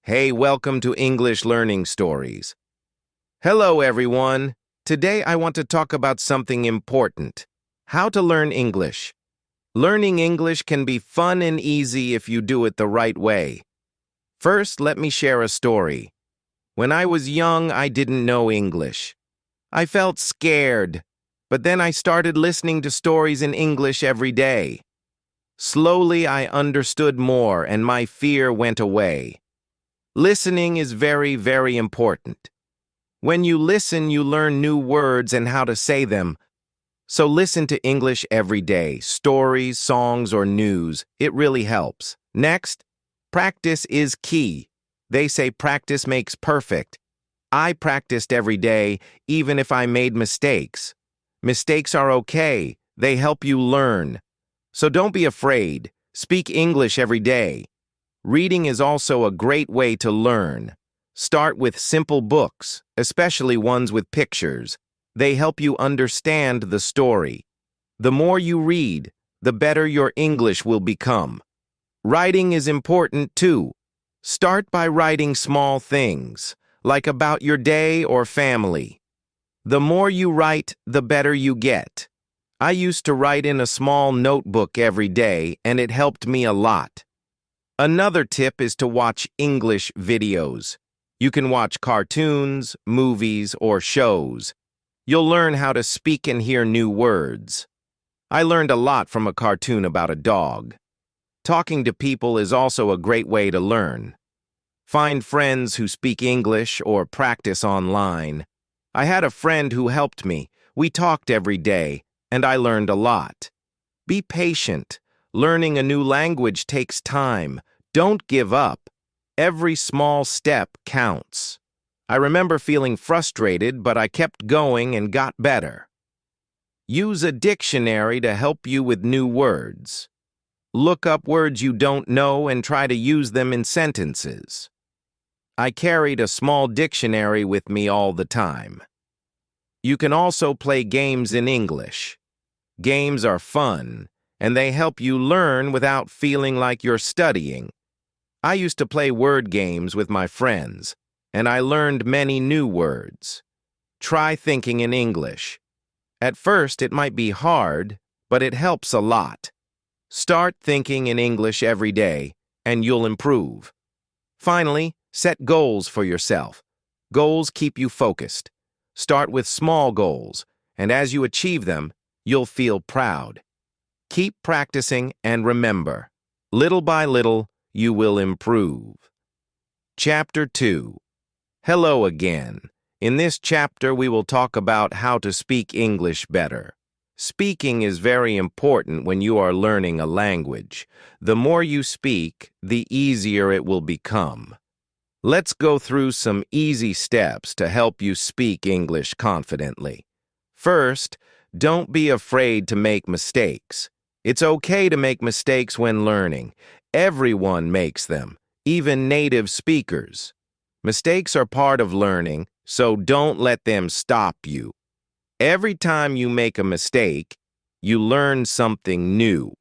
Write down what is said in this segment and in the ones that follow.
Hey, welcome to English Learning Stories. Hello, everyone. Today I want to talk about something important: how to learn English. Learning English can be fun and easy if you do it the right way. First, let me share a story. When I was young, I didn't know English. I felt scared, but then I started listening to stories in English every day. Slowly, I understood more and my fear went away. Listening is very, very important. When you listen, you learn new words and how to say them. So listen to English every day, stories, songs, or news. It really helps. Next, practice is key. They say practice makes perfect. I practiced every day, even if I made mistakes. Mistakes are okay. They help you learn. So don't be afraid. Speak English every day. Reading is also a great way to learn. Start with simple books, especially ones with pictures. They help you understand the story. The more you read, the better your English will become. Writing is important too. Start by writing small things, like about your day or family. The more you write, the better you get. I used to write in a small notebook every day, and it helped me a lot. Another tip is to watch English videos. You can watch cartoons, movies, or shows. You'll learn how to speak and hear new words. I learned a lot from a cartoon about a dog. Talking to people is also a great way to learn. Find friends who speak English or practice online. I had a friend who helped me. We talked every day, and I learned a lot. Be patient. Learning a new language takes time. Don't give up. Every small step counts. I remember feeling frustrated, but I kept going and got better. Use a dictionary to help you with new words. Look up words you don't know and try to use them in sentences. I carried a small dictionary with me all the time. You can also play games in English. Games are fun, and they help you learn without feeling like you're studying. I used to play word games with my friends, and I learned many new words. Try thinking in English. At first, it might be hard, but it helps a lot. Start thinking in English every day, and you'll improve. Finally, set goals for yourself. Goals keep you focused. Start with small goals, and as you achieve them, you'll feel proud. Keep practicing and remember, little by little, you will improve. Chapter 2. Hello again. In this chapter, we will talk about how to speak English better. Speaking is very important when you are learning a language. The more you speak, the easier it will become. Let's go through some easy steps to help you speak English confidently. First, don't be afraid to make mistakes. It's okay to make mistakes when learning. Everyone makes them, even native speakers. Mistakes are part of learning, so don't let them stop you. Every time you make a mistake, you learn something new.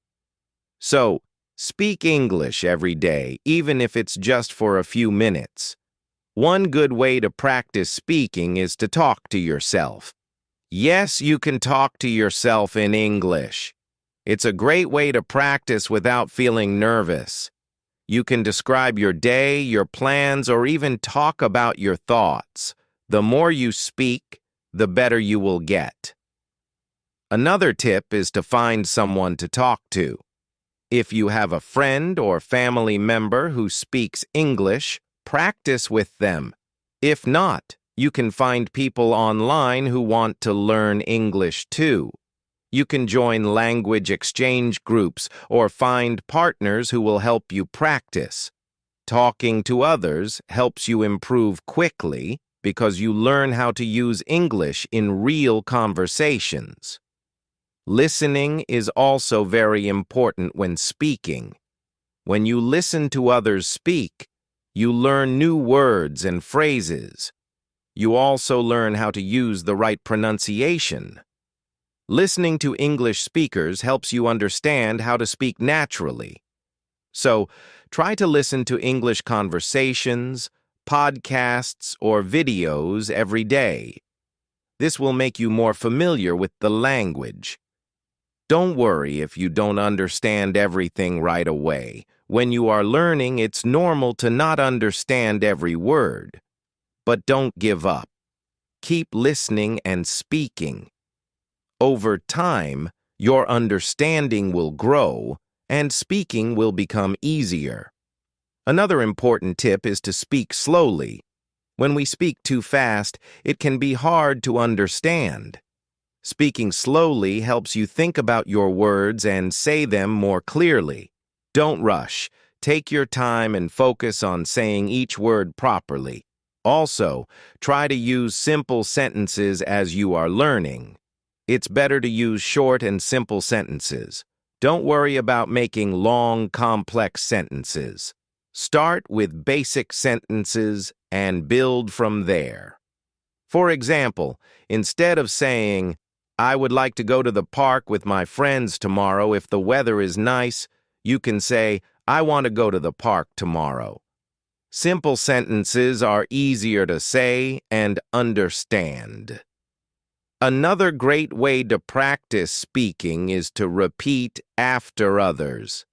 So, speak English every day, even if it's just for a few minutes. One good way to practice speaking is to talk to yourself. Yes, you can talk to yourself in English. It's a great way to practice without feeling nervous. You can describe your day, your plans, or even talk about your thoughts. The more you speak, the better you will get. Another tip is to find someone to talk to. If you have a friend or family member who speaks English, practice with them. If not, you can find people online who want to learn English too. You can join language exchange groups or find partners who will help you practice. Talking to others helps you improve quickly because you learn how to use English in real conversations. Listening is also very important when speaking. When you listen to others speak, you learn new words and phrases. You also learn how to use the right pronunciation. Listening to English speakers helps you understand how to speak naturally. So, try to listen to English conversations, podcasts, or videos every day. This will make you more familiar with the language. Don't worry if you don't understand everything right away. When you are learning, it's normal to not understand every word. But don't give up. Keep listening and speaking. Over time, your understanding will grow and speaking will become easier. Another important tip is to speak slowly. When we speak too fast, it can be hard to understand. Speaking slowly helps you think about your words and say them more clearly. Don't rush. Take your time and focus on saying each word properly. Also, try to use simple sentences as you are learning. It's better to use short and simple sentences. Don't worry about making long, complex sentences. Start with basic sentences and build from there. For example, instead of saying, "I would like to go to the park with my friends tomorrow if the weather is nice," you can say, "I want to go to the park tomorrow." Simple sentences are easier to say and understand. Another great way to practice speaking is to repeat after others.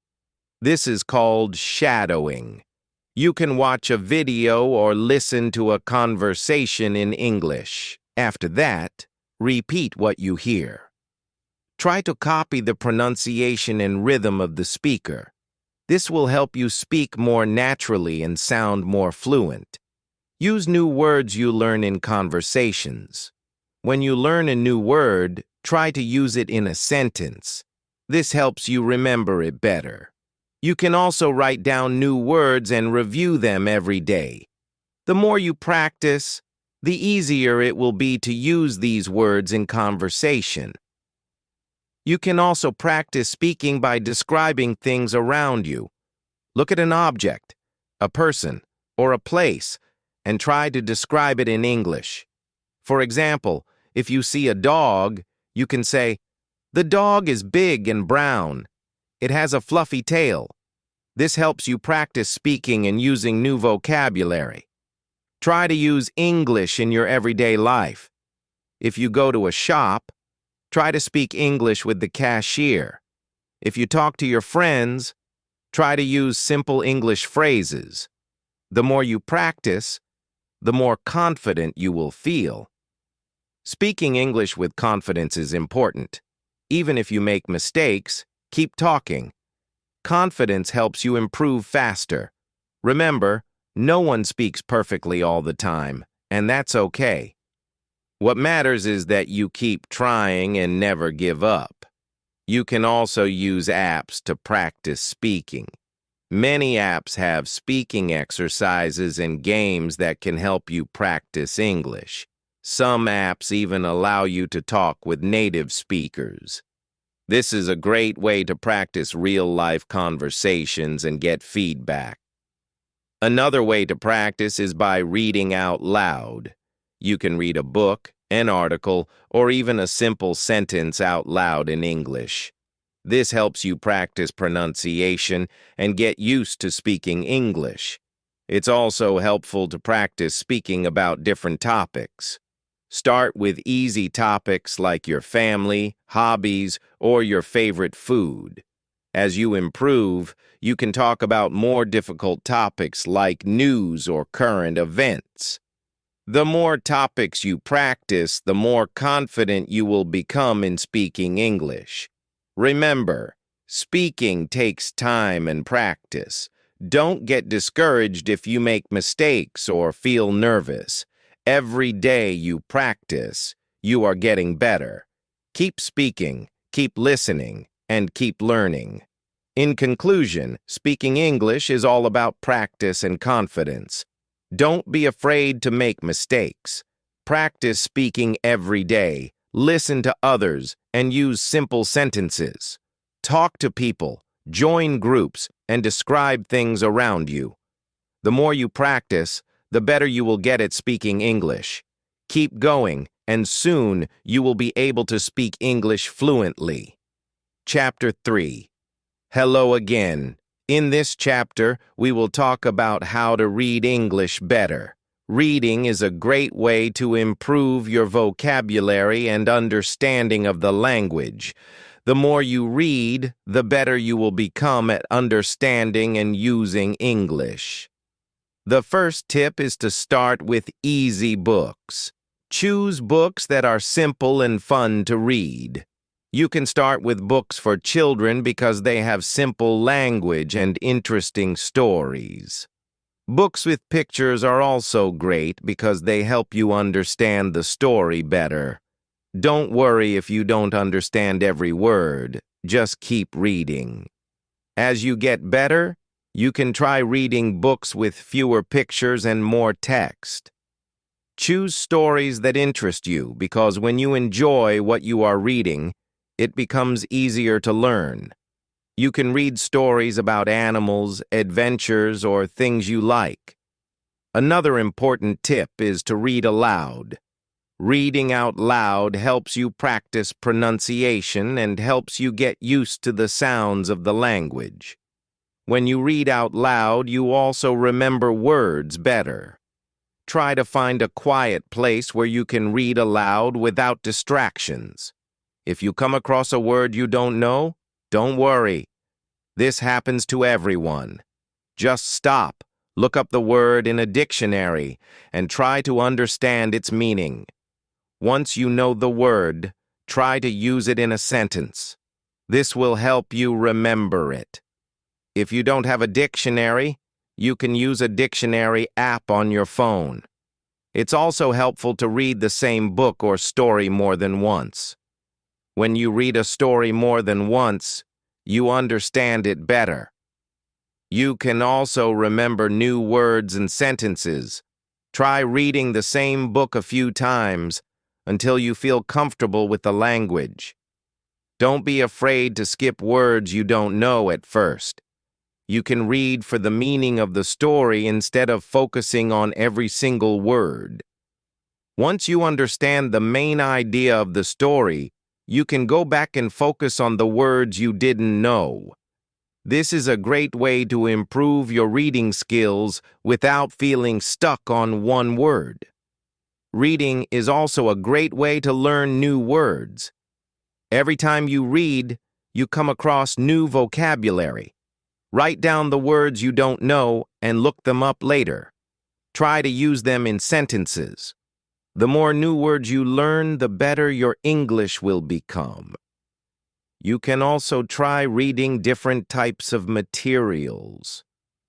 This is called shadowing. You can watch a video or listen to a conversation in English. After that, repeat what you hear. Try to copy the pronunciation and rhythm of the speaker. This will help you speak more naturally and sound more fluent. Use new words you learn in conversations. When you learn a new word, try to use it in a sentence. This helps you remember it better. You can also write down new words and review them every day. The more you practice, the easier it will be to use these words in conversation. You can also practice speaking by describing things around you. Look at an object, a person, or a place, and try to describe it in English. For example, if you see a dog, you can say, "The dog is big and brown. It has a fluffy tail." This helps you practice speaking and using new vocabulary. Try to use English in your everyday life. If you go to a shop, try to speak English with the cashier. If you talk to your friends, try to use simple English phrases. The more you practice, the more confident you will feel. Speaking English with confidence is important. Even if you make mistakes, keep talking. Confidence helps you improve faster. Remember, no one speaks perfectly all the time, and that's okay. What matters is that you keep trying and never give up. You can also use apps to practice speaking. Many apps have speaking exercises and games that can help you practice English. Some apps even allow you to talk with native speakers. This is a great way to practice real-life conversations and get feedback. Another way to practice is by reading out loud. You can read a book, an article, or even a simple sentence out loud in English. This helps you practice pronunciation and get used to speaking English. It's also helpful to practice speaking about different topics. Start with easy topics like your family, hobbies, or your favorite food. As you improve, you can talk about more difficult topics like news or current events. The more topics you practice, the more confident you will become in speaking English. Remember, speaking takes time and practice. Don't get discouraged if you make mistakes or feel nervous. Every day you practice, you are getting better. Keep speaking, keep listening, and keep learning. In conclusion, speaking English is all about practice and confidence. Don't be afraid to make mistakes. Practice speaking every day, listen to others, and use simple sentences. Talk to people, join groups, and describe things around you. The more you practice, the better you will get at speaking English. Keep going, and soon you will be able to speak English fluently. Chapter 3. Hello again. In this chapter, we will talk about how to read English better. Reading is a great way to improve your vocabulary and understanding of the language. The more you read, the better you will become at understanding and using English. The first tip is to start with easy books. Choose books that are simple and fun to read. You can start with books for children because they have simple language and interesting stories. Books with pictures are also great because they help you understand the story better. Don't worry if you don't understand every word, just keep reading. As you get better, you can try reading books with fewer pictures and more text. Choose stories that interest you because when you enjoy what you are reading, it becomes easier to learn. You can read stories about animals, adventures, or things you like. Another important tip is to read aloud. Reading out loud helps you practice pronunciation and helps you get used to the sounds of the language. When you read out loud, you also remember words better. Try to find a quiet place where you can read aloud without distractions. If you come across a word you don't know, don't worry. This happens to everyone. Just stop, look up the word in a dictionary, and try to understand its meaning. Once you know the word, try to use it in a sentence. This will help you remember it. If you don't have a dictionary, you can use a dictionary app on your phone. It's also helpful to read the same book or story more than once. When you read a story more than once, you understand it better. You can also remember new words and sentences. Try reading the same book a few times until you feel comfortable with the language. Don't be afraid to skip words you don't know at first. You can read for the meaning of the story instead of focusing on every single word. Once you understand the main idea of the story, you can go back and focus on the words you didn't know. This is a great way to improve your reading skills without feeling stuck on one word. Reading is also a great way to learn new words. Every time you read, you come across new vocabulary. Write down the words you don't know and look them up later. Try to use them in sentences. The more new words you learn, the better your English will become. You can also try reading different types of materials.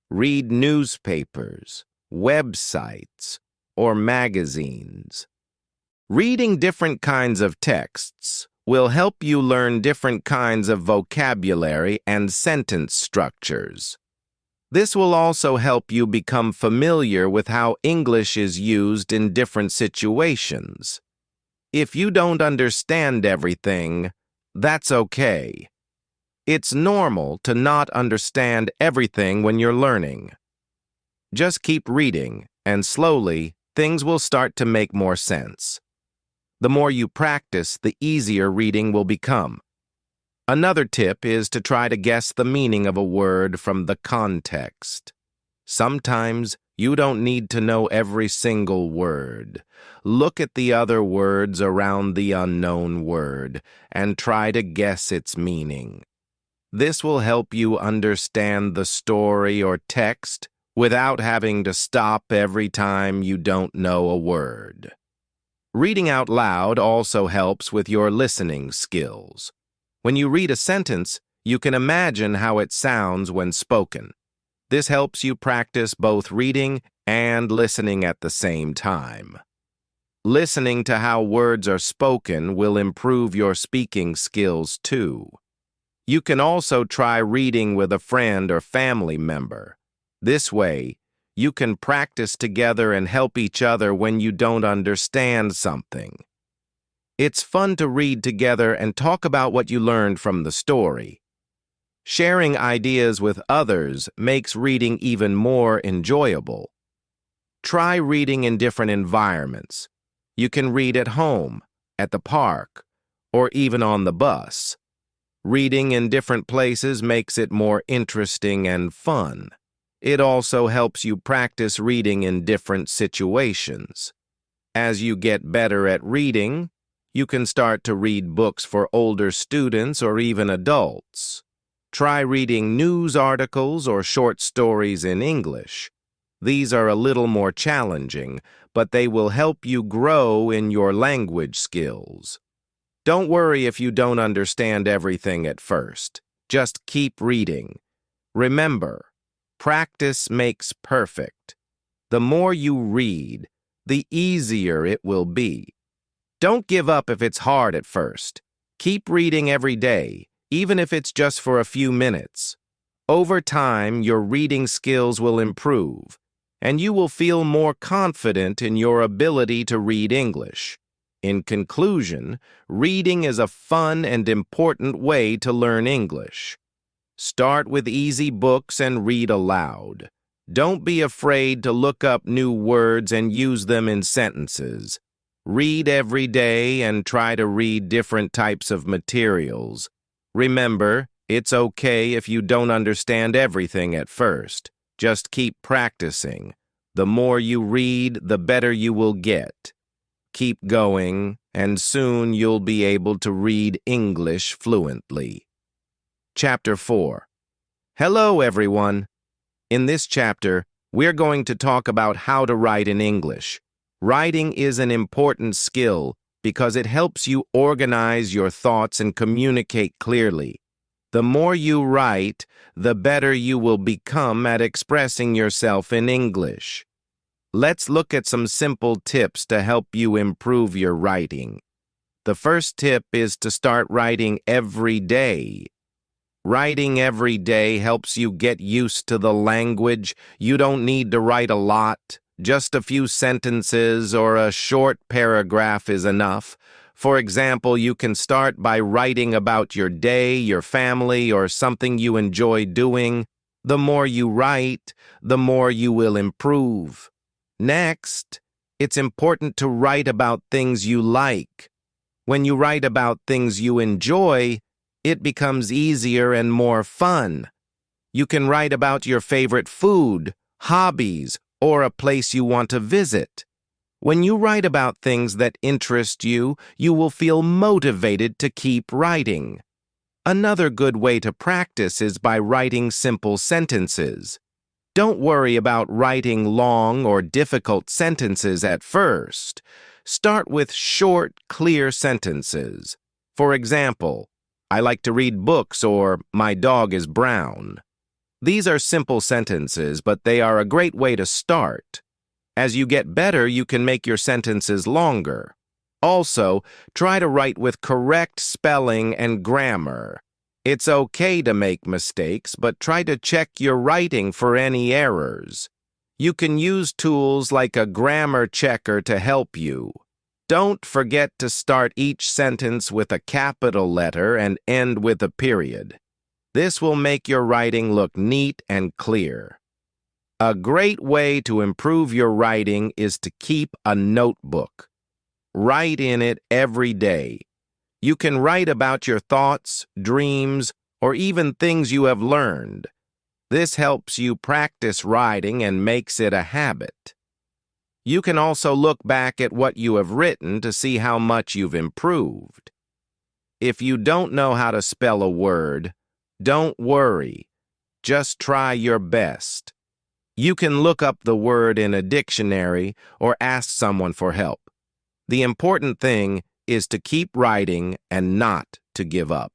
Read newspapers, websites, or magazines. Reading different kinds of texts will help you learn different kinds of vocabulary and sentence structures. This will also help you become familiar with how English is used in different situations. If you don't understand everything, that's okay. It's normal to not understand everything when you're learning. Just keep reading, and slowly, things will start to make more sense. The more you practice, the easier reading will become. Another tip is to try to guess the meaning of a word from the context. Sometimes you don't need to know every single word. Look at the other words around the unknown word and try to guess its meaning. This will help you understand the story or text without having to stop every time you don't know a word. Reading out loud also helps with your listening skills. When you read a sentence, you can imagine how it sounds when spoken. This helps you practice both reading and listening at the same time. Listening to how words are spoken will improve your speaking skills too. You can also try reading with a friend or family member. This way, you can practice together and help each other when you don't understand something. It's fun to read together and talk about what you learned from the story. Sharing ideas with others makes reading even more enjoyable. Try reading in different environments. You can read at home, at the park, or even on the bus. Reading in different places makes it more interesting and fun. It also helps you practice reading in different situations. As you get better at reading, you can start to read books for older students or even adults. Try reading news articles or short stories in English. These are a little more challenging, but they will help you grow in your language skills. Don't worry if you don't understand everything at first. Just keep reading. Remember, practice makes perfect. The more you read, the easier it will be. Don't give up if it's hard at first. Keep reading every day, even if it's just for a few minutes. Over time, your reading skills will improve, and you will feel more confident in your ability to read English. In conclusion, reading is a fun and important way to learn English. Start with easy books and read aloud. Don't be afraid to look up new words and use them in sentences. Read every day and try to read different types of materials. Remember, it's okay if you don't understand everything at first. Just keep practicing. The more you read, the better you will get. Keep going, and soon you'll be able to read English fluently. Chapter 4. Hello, everyone. In this chapter, we're going to talk about how to write in English. Writing is an important skill because it helps you organize your thoughts and communicate clearly. The more you write, the better you will become at expressing yourself in English. Let's look at some simple tips to help you improve your writing. The first tip is to start writing every day. Writing every day helps you get used to the language. You don't need to write a lot. Just a few sentences or a short paragraph is enough. For example, you can start by writing about your day, your family, or something you enjoy doing. The more you write, the more you will improve. Next, it's important to write about things you like. When you write about things you enjoy, it becomes easier and more fun. You can write about your favorite food, hobbies, or a place you want to visit. When you write about things that interest you, you will feel motivated to keep writing. Another good way to practice is by writing simple sentences. Don't worry about writing long or difficult sentences at first. Start with short, clear sentences. For example, I like to read books, or my dog is brown. These are simple sentences, but they are a great way to start. As you get better, you can make your sentences longer. Also, try to write with correct spelling and grammar. It's okay to make mistakes, but try to check your writing for any errors. You can use tools like a grammar checker to help you. Don't forget to start each sentence with a capital letter and end with a period. This will make your writing look neat and clear. A great way to improve your writing is to keep a notebook. Write in it every day. You can write about your thoughts, dreams, or even things you have learned. This helps you practice writing and makes it a habit. You can also look back at what you have written to see how much you've improved. If you don't know how to spell a word, don't worry. Just try your best. You can look up the word in a dictionary or ask someone for help. The important thing is to keep writing and not to give up.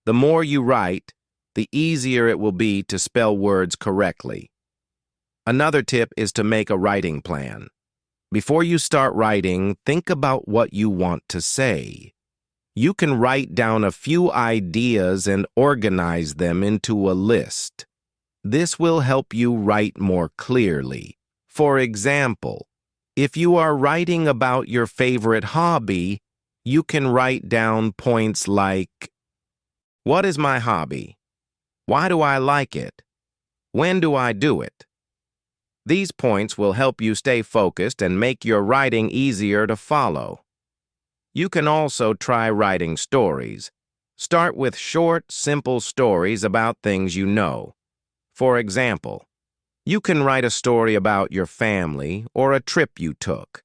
The more you write, the easier it will be to spell words correctly. Another tip is to make a writing plan. Before you start writing, think about what you want to say. You can write down a few ideas and organize them into a list. This will help you write more clearly. For example, if you are writing about your favorite hobby, you can write down points like, what is my hobby? Why do I like it? When do I do it? These points will help you stay focused and make your writing easier to follow. You can also try writing stories. Start with short, simple stories about things you know. For example, you can write a story about your family or a trip you took.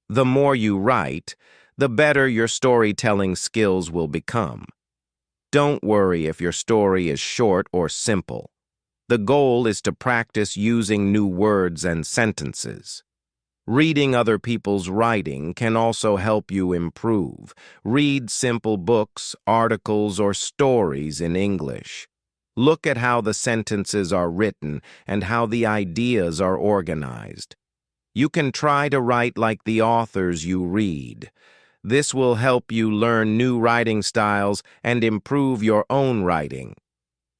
The more you write, the better your storytelling skills will become. Don't worry if your story is short or simple. The goal is to practice using new words and sentences. Reading other people's writing can also help you improve. Read simple books, articles, or stories in English. Look at how the sentences are written and how the ideas are organized. You can try to write like the authors you read. This will help you learn new writing styles and improve your own writing.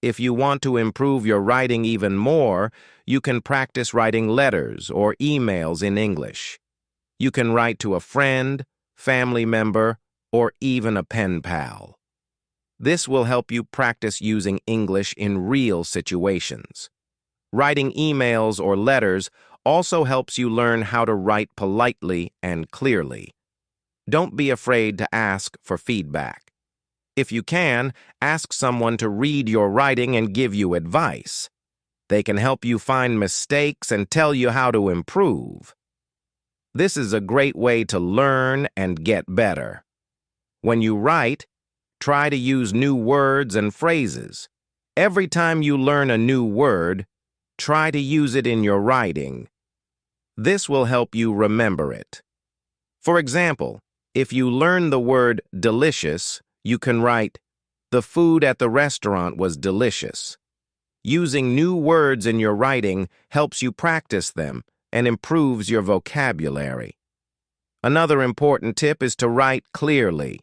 If you want to improve your writing even more, you can practice writing letters or emails in English. You can write to a friend, family member, or even a pen pal. This will help you practice using English in real situations. Writing emails or letters also helps you learn how to write politely and clearly. Don't be afraid to ask for feedback. If you can, ask someone to read your writing and give you advice. They can help you find mistakes and tell you how to improve. This is a great way to learn and get better. When you write, try to use new words and phrases. Every time you learn a new word, try to use it in your writing. This will help you remember it. For example, if you learn the word delicious, you can write, "The food at the restaurant was delicious." Using new words in your writing helps you practice them and improves your vocabulary. Another important tip is to write clearly.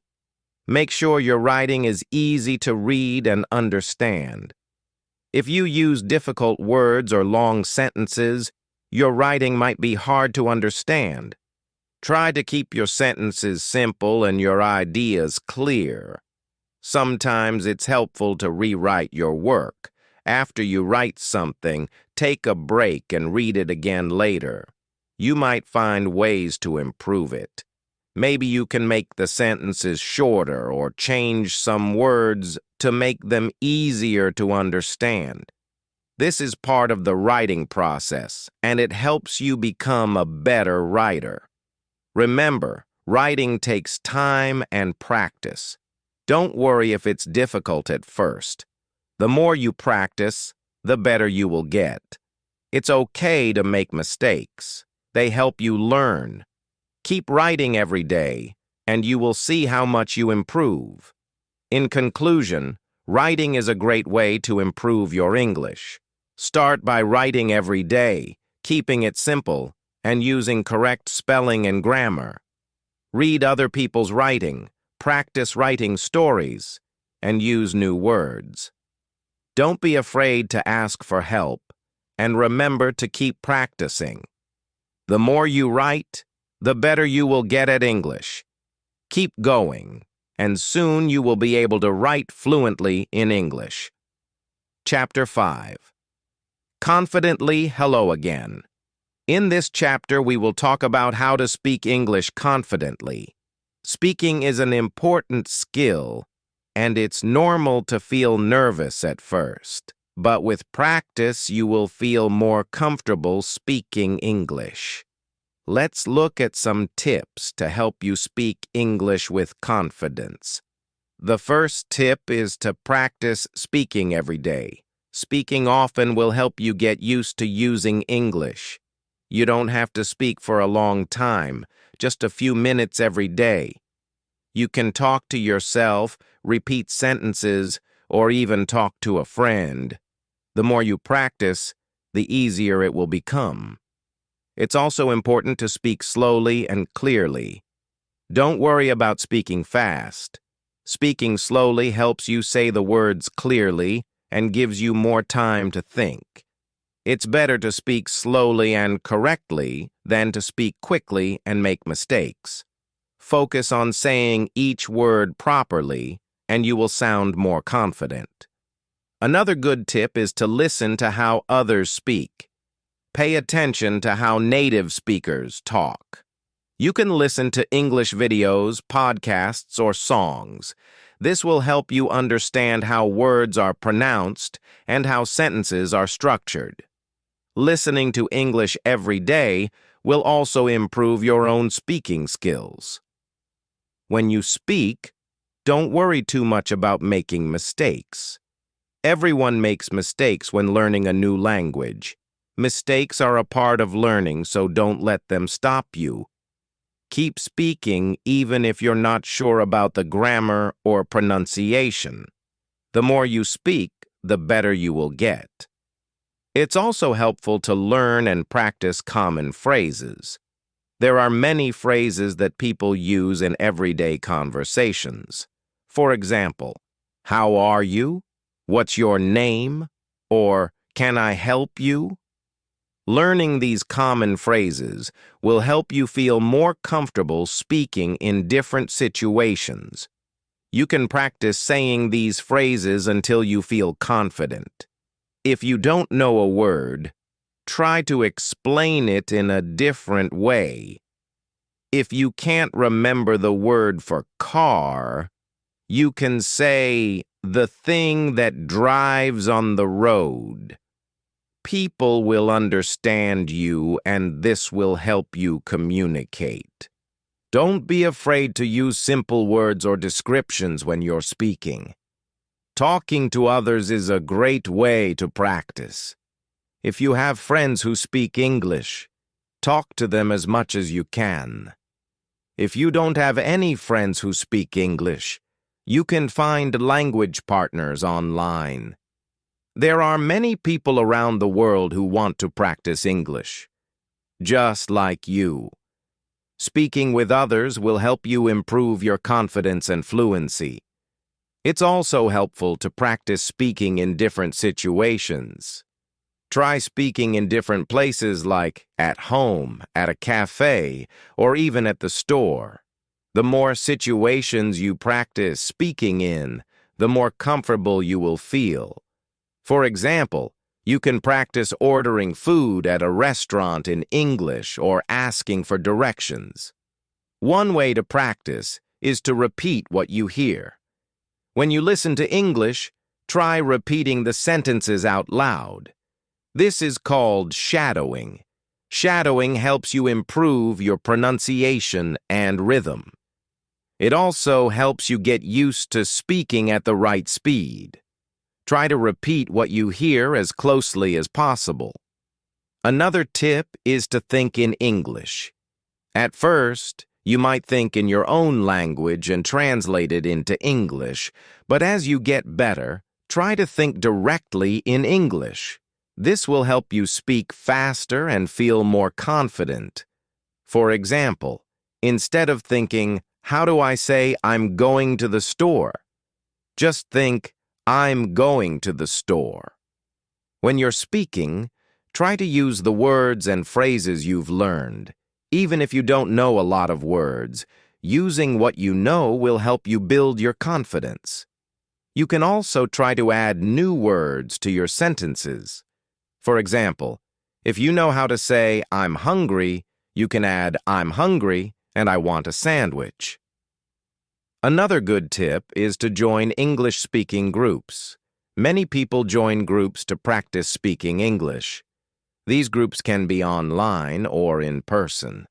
Make sure your writing is easy to read and understand. If you use difficult words or long sentences, your writing might be hard to understand. Try to keep your sentences simple and your ideas clear. Sometimes it's helpful to rewrite your work. After you write something, take a break and read it again later. You might find ways to improve it. Maybe you can make the sentences shorter or change some words to make them easier to understand. This is part of the writing process, and it helps you become a better writer. Remember, writing takes time and practice. Don't worry if it's difficult at first. The more you practice, the better you will get. It's okay to make mistakes. They help you learn. Keep writing every day, and you will see how much you improve. In conclusion, writing is a great way to improve your English. Start by writing every day, keeping it simple, and using correct spelling and grammar. Read other people's writing, practice writing stories, and use new words. Don't be afraid to ask for help, and remember to keep practicing. The more you write, the better you will get at English. Keep going, and soon you will be able to write fluently in English. Chapter 5. Confidently Hello Again. In this chapter, we will talk about how to speak English confidently. Speaking is an important skill, and it's normal to feel nervous at first. But with practice, you will feel more comfortable speaking English. Let's look at some tips to help you speak English with confidence. The first tip is to practice speaking every day. Speaking often will help you get used to using English. You don't have to speak for a long time, just a few minutes every day. You can talk to yourself, repeat sentences, or even talk to a friend. The more you practice, the easier it will become. It's also important to speak slowly and clearly. Don't worry about speaking fast. Speaking slowly helps you say the words clearly and gives you more time to think. It's better to speak slowly and correctly than to speak quickly and make mistakes. Focus on saying each word properly, and you will sound more confident. Another good tip is to listen to how others speak. Pay attention to how native speakers talk. You can listen to English videos, podcasts, or songs. This will help you understand how words are pronounced and how sentences are structured. Listening to English every day will also improve your own speaking skills. When you speak, don't worry too much about making mistakes. Everyone makes mistakes when learning a new language. Mistakes are a part of learning, so don't let them stop you. Keep speaking even if you're not sure about the grammar or pronunciation. The more you speak, the better you will get. It's also helpful to learn and practice common phrases. There are many phrases that people use in everyday conversations. For example, how are you? What's your name? Or can I help you? Learning these common phrases will help you feel more comfortable speaking in different situations. You can practice saying these phrases until you feel confident. If you don't know a word, try to explain it in a different way. If you can't remember the word for car, you can say the thing that drives on the road. People will understand you, and this will help you communicate. Don't be afraid to use simple words or descriptions when you're speaking. Talking to others is a great way to practice. If you have friends who speak English, talk to them as much as you can. If you don't have any friends who speak English, you can find language partners online. There are many people around the world who want to practice English, just like you. Speaking with others will help you improve your confidence and fluency. It's also helpful to practice speaking in different situations. Try speaking in different places like at home, at a cafe, or even at the store. The more situations you practice speaking in, the more comfortable you will feel. For example, you can practice ordering food at a restaurant in English or asking for directions. One way to practice is to repeat what you hear. When you listen to English, try repeating the sentences out loud. This is called shadowing. Shadowing helps you improve your pronunciation and rhythm. It also helps you get used to speaking at the right speed. Try to repeat what you hear as closely as possible. Another tip is to think in English. At first, you might think in your own language and translate it into English, but as you get better, try to think directly in English. This will help you speak faster and feel more confident. For example, instead of thinking, how do I say I'm going to the store? Just think, I'm going to the store. When you're speaking, try to use the words and phrases you've learned. Even if you don't know a lot of words, using what you know will help you build your confidence. You can also try to add new words to your sentences. For example, if you know how to say, I'm hungry, you can add, I'm hungry and I want a sandwich. Another good tip is to join English-speaking groups. Many people join groups to practice speaking English. These groups can be online or in person.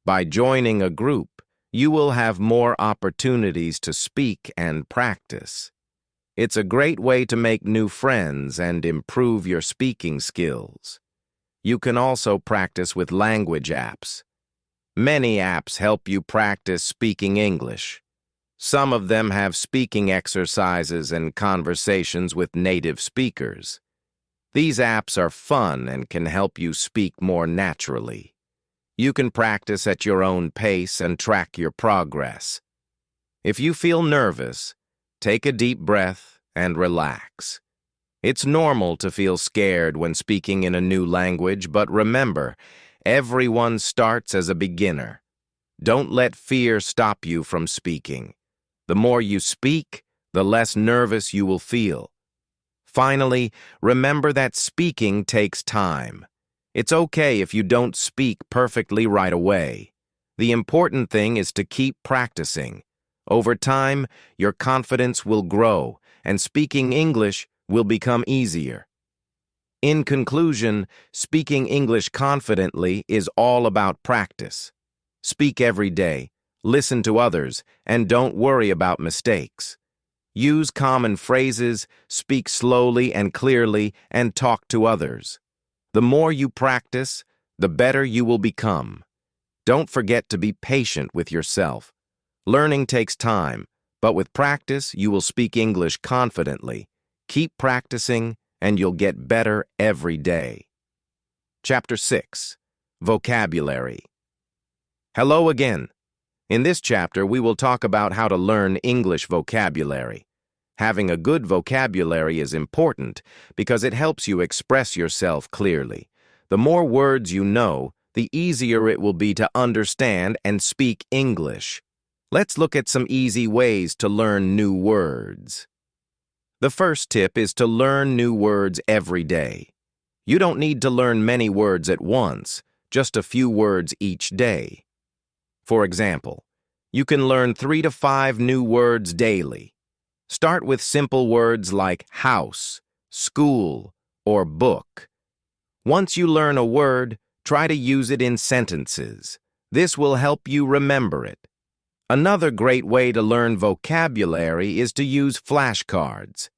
By joining a group, you will have more opportunities to speak and practice. It's a great way to make new friends and improve your speaking skills. You can also practice with language apps. Many apps help you practice speaking English. Some of them have speaking exercises and conversations with native speakers. These apps are fun and can help you speak more naturally. You can practice at your own pace and track your progress. If you feel nervous, take a deep breath and relax. It's normal to feel scared when speaking in a new language, but remember, everyone starts as a beginner. Don't let fear stop you from speaking. The more you speak, the less nervous you will feel. Finally, remember that speaking takes time. It's okay if you don't speak perfectly right away. The important thing is to keep practicing. Over time, your confidence will grow, and speaking English will become easier. In conclusion, speaking English confidently is all about practice. Speak every day, listen to others, and don't worry about mistakes. Use common phrases, speak slowly and clearly, and talk to others. The more you practice, the better you will become. Don't forget to be patient with yourself. Learning takes time, but with practice, you will speak English confidently. Keep practicing, and you'll get better every day. Chapter 6. Vocabulary. Hello again. In this chapter, we will talk about how to learn English vocabulary. Having a good vocabulary is important because it helps you express yourself clearly. The more words you know, the easier it will be to understand and speak English. Let's look at some easy ways to learn new words. The first tip is to learn new words every day. You don't need to learn many words at once, just a few words each day. For example, you can learn 3 to 5 new words daily. Start with simple words like house, school, or book. Once you learn a word, try to use it in sentences. This will help you remember it. Another great way to learn vocabulary is to use flashcards.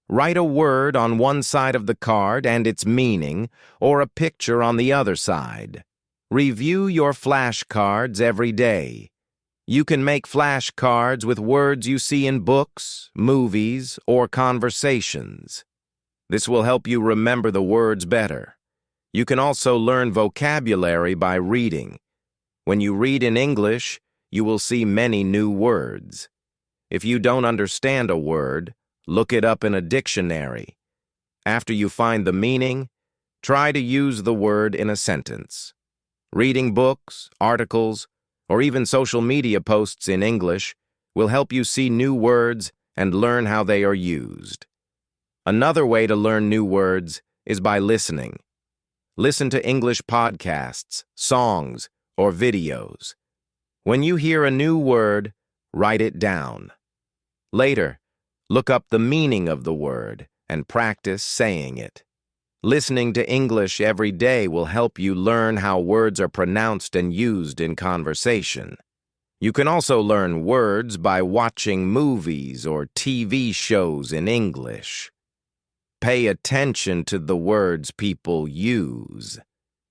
Write a word on one side of the card and its meaning, or a picture on the other side. Review your flashcards every day. You can make flashcards with words you see in books, movies, or conversations. This will help you remember the words better. You can also learn vocabulary by reading. When you read in English, you will see many new words. If you don't understand a word, look it up in a dictionary. After you find the meaning, try to use the word in a sentence. Reading books, articles, or even social media posts in English will help you see new words and learn how they are used. Another way to learn new words is by listening. Listen to English podcasts, songs, or videos. When you hear a new word, write it down. Later, look up the meaning of the word and practice saying it. Listening to English every day will help you learn how words are pronounced and used in conversation. You can also learn words by watching movies or TV shows in English. Pay attention to the words people use.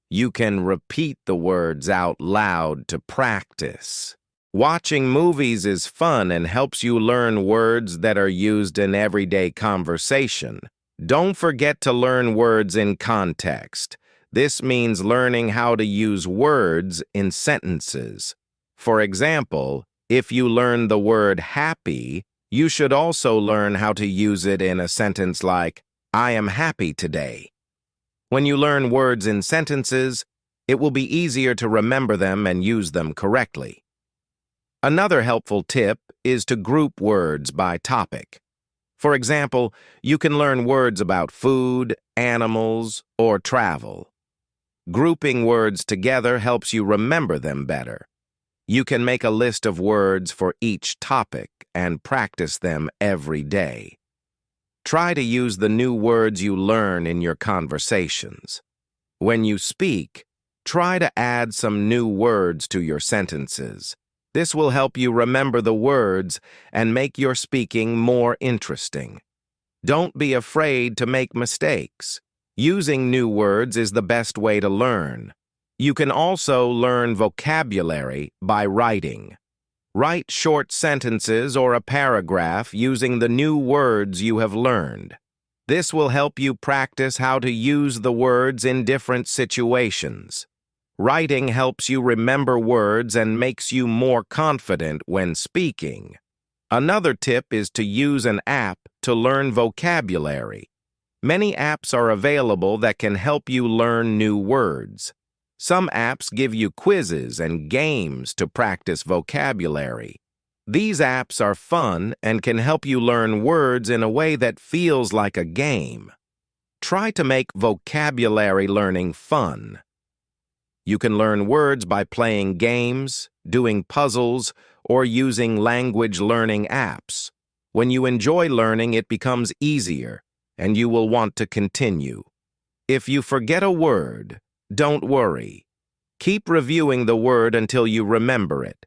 You can repeat the words out loud to practice. Watching movies is fun and helps you learn words that are used in everyday conversation. Don't forget to learn words in context. This means learning how to use words in sentences. For example, if you learn the word happy, you should also learn how to use it in a sentence like, I am happy today. When you learn words in sentences, it will be easier to remember them and use them correctly. Another helpful tip is to group words by topic. For example, you can learn words about food, animals, or travel. Grouping words together helps you remember them better. You can make a list of words for each topic and practice them every day. Try to use the new words you learn in your conversations. When you speak, try to add some new words to your sentences. This will help you remember the words and make your speaking more interesting. Don't be afraid to make mistakes. Using new words is the best way to learn. You can also learn vocabulary by writing. Write short sentences or a paragraph using the new words you have learned. This will help you practice how to use the words in different situations. Writing helps you remember words and makes you more confident when speaking. Another tip is to use an app to learn vocabulary. Many apps are available that can help you learn new words. Some apps give you quizzes and games to practice vocabulary. These apps are fun and can help you learn words in a way that feels like a game. Try to make vocabulary learning fun. You can learn words by playing games, doing puzzles, or using language learning apps. When you enjoy learning, it becomes easier, and you will want to continue. If you forget a word, don't worry. Keep reviewing the word until you remember it.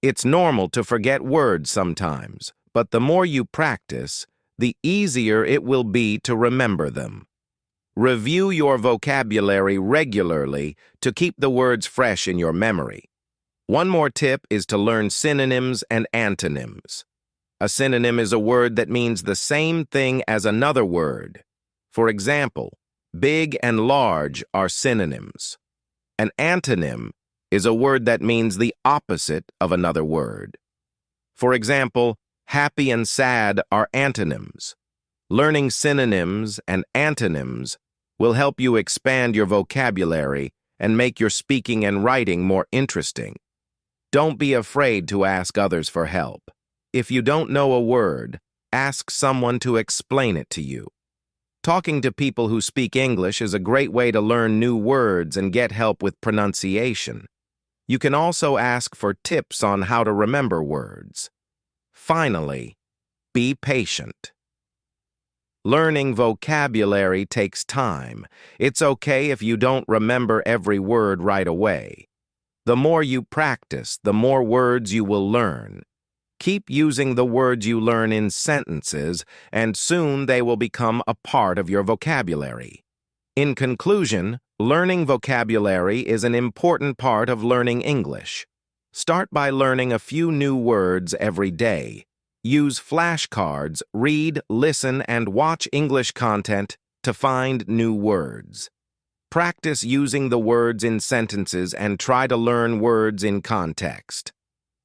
It's normal to forget words sometimes, but the more you practice, the easier it will be to remember them. Review your vocabulary regularly to keep the words fresh in your memory. One more tip is to learn synonyms and antonyms. A synonym is a word that means the same thing as another word. For example, big and large are synonyms. An antonym is a word that means the opposite of another word. For example, happy and sad are antonyms. Learning synonyms and antonyms will help you expand your vocabulary and make your speaking and writing more interesting. Don't be afraid to ask others for help. If you don't know a word, ask someone to explain it to you. Talking to people who speak English is a great way to learn new words and get help with pronunciation. You can also ask for tips on how to remember words. Finally, be patient. Learning vocabulary takes time. It's okay if you don't remember every word right away. The more you practice, the more words you will learn. Keep using the words you learn in sentences, and soon they will become a part of your vocabulary. In conclusion, learning vocabulary is an important part of learning English. Start by learning a few new words every day. Use flashcards, read, listen, and watch English content to find new words. Practice using the words in sentences and try to learn words in context.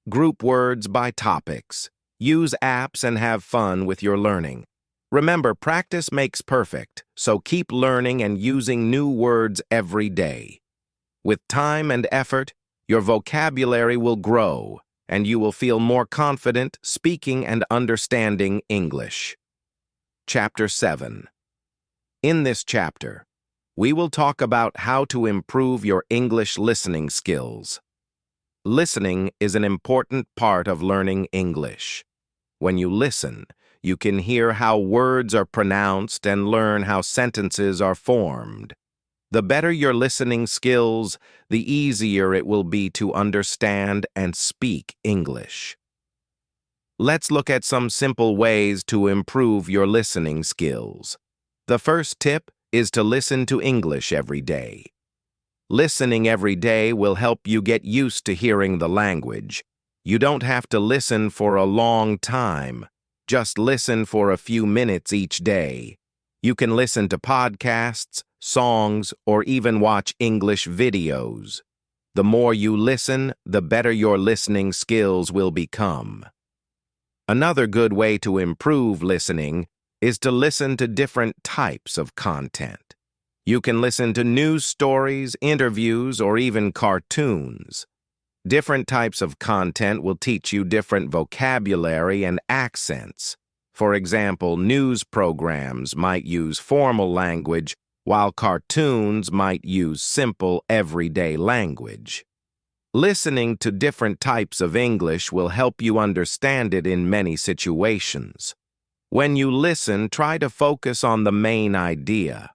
Group words by topics. Use apps and have fun with your learning. Remember, practice makes perfect, so keep learning and using new words every day. With time and effort, your vocabulary will grow, and you will feel more confident speaking and understanding English. Chapter 7. In this chapter, we will talk about how to improve your English listening skills. Listening is an important part of learning English. When you listen, you can hear how words are pronounced and learn how sentences are formed. The better your listening skills, the easier it will be to understand and speak English. Let's look at some simple ways to improve your listening skills. The first tip is to listen to English every day. Listening every day will help you get used to hearing the language. You don't have to listen for a long time. Just listen for a few minutes each day. You can listen to podcasts, songs, or even watch English videos. The more you listen, the better your listening skills will become. Another good way to improve listening is to listen to different types of content. You can listen to news stories, interviews, or even cartoons. Different types of content will teach you different vocabulary and accents. For example, news programs might use formal language, while cartoons might use simple, everyday language. Listening to different types of English will help you understand it in many situations. When you listen, try to focus on the main idea.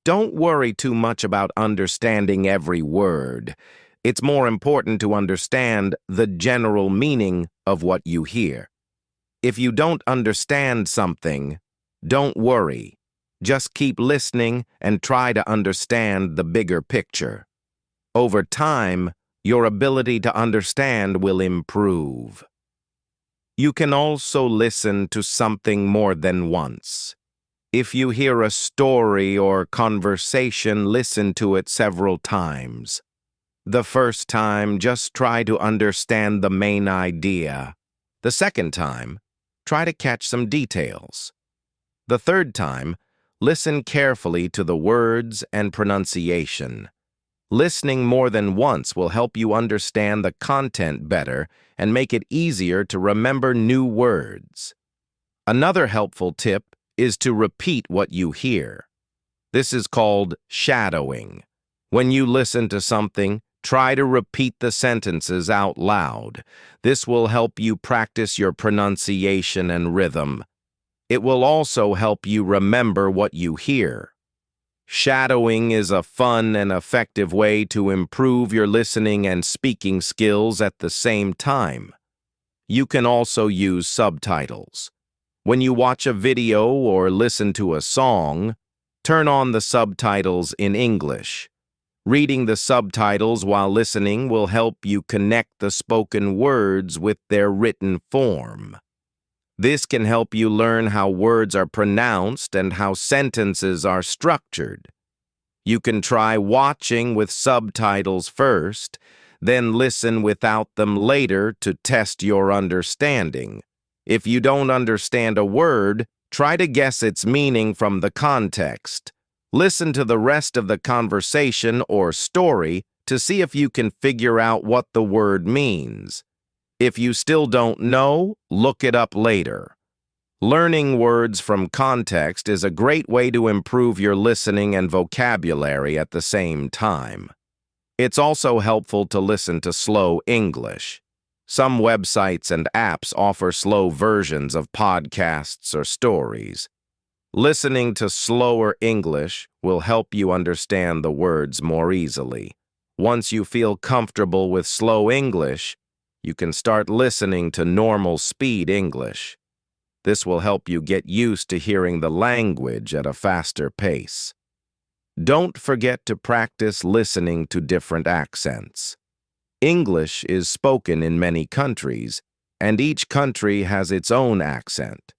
Don't worry too much about understanding every word. It's more important to understand the general meaning of what you hear. If you don't understand something, don't worry. Just keep listening and try to understand the bigger picture. Over time, your ability to understand will improve. You can also listen to something more than once. If you hear a story or conversation, listen to it several times. The first time, just try to understand the main idea. The second time, try to catch some details. The third time, listen carefully to the words and pronunciation. Listening more than once will help you understand the content better and make it easier to remember new words. Another helpful tip is to repeat what you hear. This is called shadowing. When you listen to something, Try to repeat the sentences out loud. This will help you practice your pronunciation and rhythm. It will also help you remember what you hear. Shadowing is a fun and effective way to improve your listening and speaking skills at the same time. You can also use subtitles. When you watch a video or listen to a song, turn on the subtitles in English. Reading the subtitles while listening will help you connect the spoken words with their written form. This can help you learn how words are pronounced and how sentences are structured. You can try watching with subtitles first, then listen without them later to test your understanding. If you don't understand a word, try to guess its meaning from the context. Listen to the rest of the conversation or story to see if you can figure out what the word means. If you still don't know, look it up later. Learning words from context is a great way to improve your listening and vocabulary at the same time. It's also helpful to listen to slow English. Some websites and apps offer slow versions of podcasts or stories. Listening to slower English will help you understand the words more easily. Once you feel comfortable with slow English, you can start listening to normal speed English. This will help you get used to hearing the language at a faster pace. Don't forget to practice listening to different accents. English is spoken in many countries, and each country has its own accent.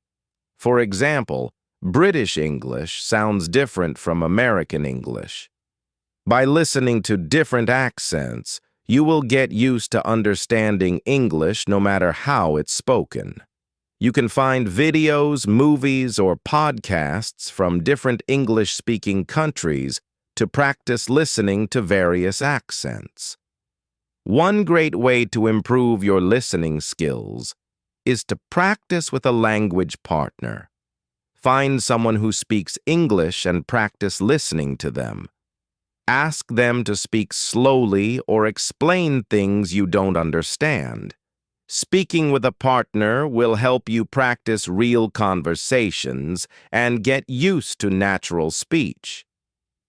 For example, British English sounds different from American English. By listening to different accents, you will get used to understanding English no matter how it's spoken. You can find videos, movies, or podcasts from different English-speaking countries to practice listening to various accents. One great way to improve your listening skills is to practice with a language partner. Find someone who speaks English and practice listening to them. Ask them to speak slowly or explain things you don't understand. Speaking with a partner will help you practice real conversations and get used to natural speech.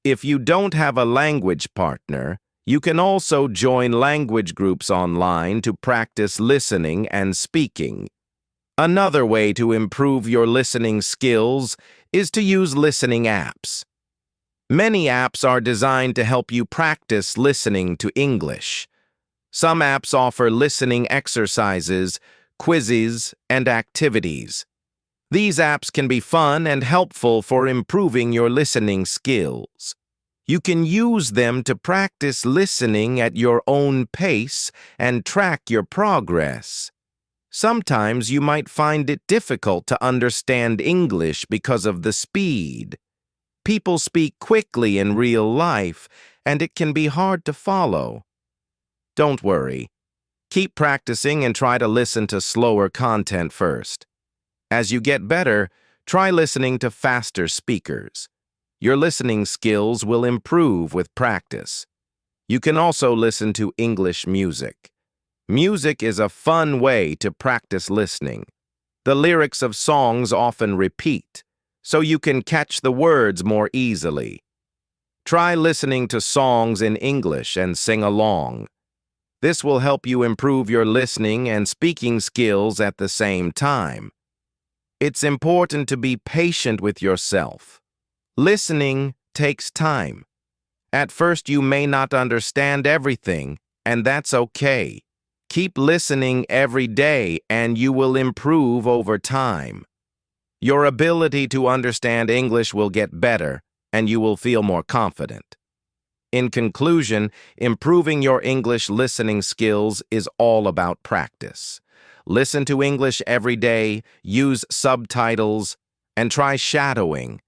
If you don't have a language partner, you can also join language groups online to practice listening and speaking. Another way to improve your listening skills is to use listening apps. Many apps are designed to help you practice listening to English. Some apps offer listening exercises, quizzes, and activities. These apps can be fun and helpful for improving your listening skills. You can use them to practice listening at your own pace and track your progress. Sometimes you might find it difficult to understand English because of the speed. People speak quickly in real life, and it can be hard to follow. Don't worry. Keep practicing and try to listen to slower content first. As you get better, try listening to faster speakers. Your listening skills will improve with practice. You can also listen to English music. Music is a fun way to practice listening. The lyrics of songs often repeat, so you can catch the words more easily. Try listening to songs in English and sing along. This will help you improve your listening and speaking skills at the same time. It's important to be patient with yourself. Listening takes time. At first, you may not understand everything, and that's okay. Keep listening every day, and you will improve over time. Your ability to understand English will get better, and you will feel more confident. In conclusion, improving your English listening skills is all about practice. Listen to English every day, use subtitles, and try shadowing.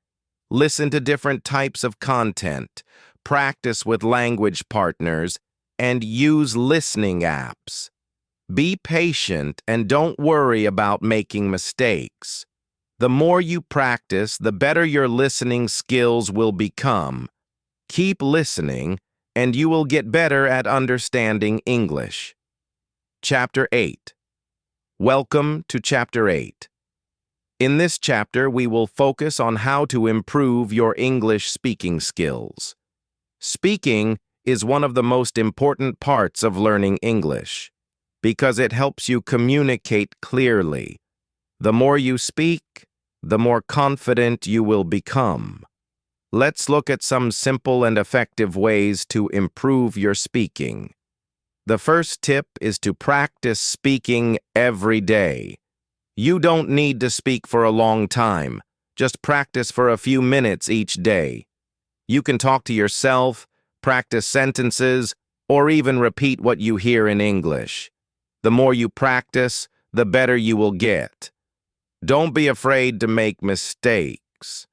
Listen to different types of content, practice with language partners, and use listening apps. Be patient and don't worry about making mistakes. The more you practice, the better your listening skills will become. Keep listening, and you will get better at understanding English. Chapter 8. Welcome to Chapter 8. In this chapter, we will focus on how to improve your English speaking skills. Speaking is one of the most important parts of learning English because it helps you communicate clearly. The more you speak, the more confident you will become. Let's look at some simple and effective ways to improve your speaking. The first tip is to practice speaking every day. You don't need to speak for a long time. Just practice for a few minutes each day. You can talk to yourself, practice sentences, or even repeat what you hear in English. The more you practice, the better you will get. Don't be afraid to make mistakes.